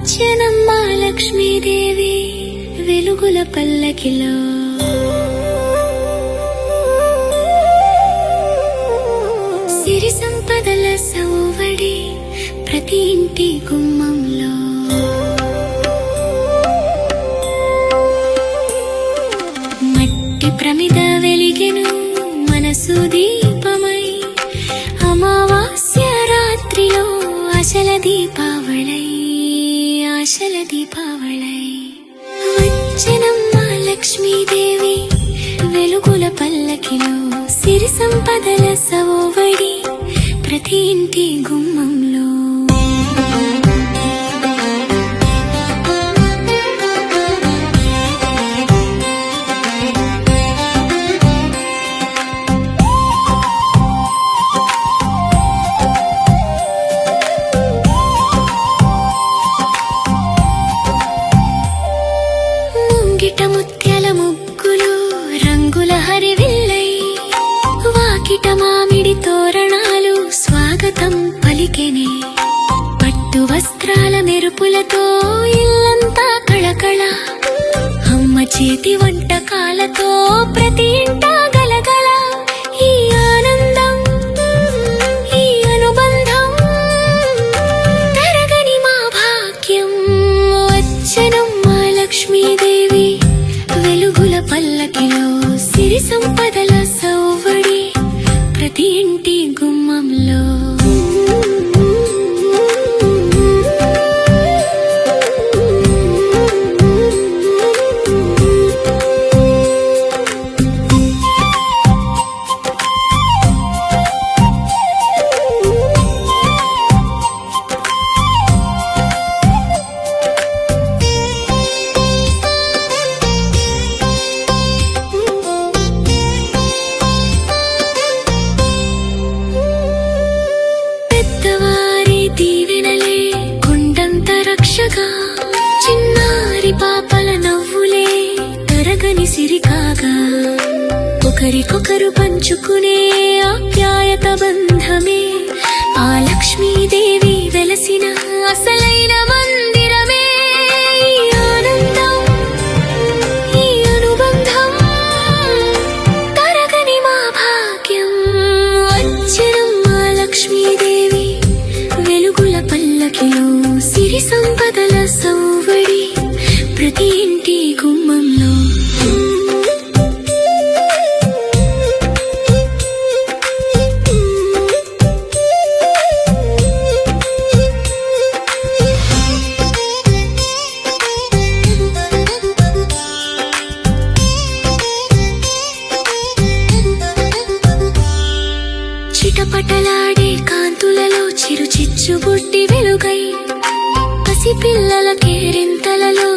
వచ్చెనమ్మా లక్ష్మీదేవి వెలుగుల పల్లకిలో. సిరి సంపదల సౌవడి ప్రతి ఇంటి గుమ్మంలో. మట్టి ప్రమిద వెలిగెను మనసు దీపమై. అమావాస్య రాత్రిలో ఆశల దీపావళై, ఆశల దీపావళై. వచ్చెనమ్మా లక్ష్మీదేవి వెలుగుల పల్లకిలో. సిరి సంపదల సవోవడి ప్రతి ఇంటి గుమ్మంలో. ముంగిట ముత్యాల ముగ్గులు రంగుల హరివిల్లై. వాకిట మామిడి తోరణాలు స్వాగతం పలికెనే. పట్టు వస్త్రాల మెరుపులతో ఇల్లంతా కళకళ. అమ్మ చేతి వంటకాలతో ప్రతి ఇంటా గలగల. ఈ ఆనందం, ఈ అనుబంధం తరగని మా భాగ్యం. వచ్చెనమ్మా లక్ష్మీదేవి వెలుగుల పల్లకిలో. సిరి సంపదల సౌవడి ప్రతి ఇంటి గుమ్మంలో. చిన్నారి పాపల నవ్వులే తరగని సిరికాగా. ఒకరికొకరు పంచుకునే ఆప్యాయత బంధమే ఆ లక్ష్మీదేవి వెలసిన అసలైన మందిరమే. ఈ ఆనందం, ఈ అనుబంధం తరగని మా భాగ్యం. వచ్చెనమ్మా లక్ష్మీదేవి వెలుగుల పల్లకిలో. సిరి సంపదల సౌవడి ప్రతి ఇంటి గుమ్మంలో. చిటపటలాడే కాంతులలో చిరు చిచ్చు బుడ్డి వెలుగై. పసి పిల్లల కేరింతలలో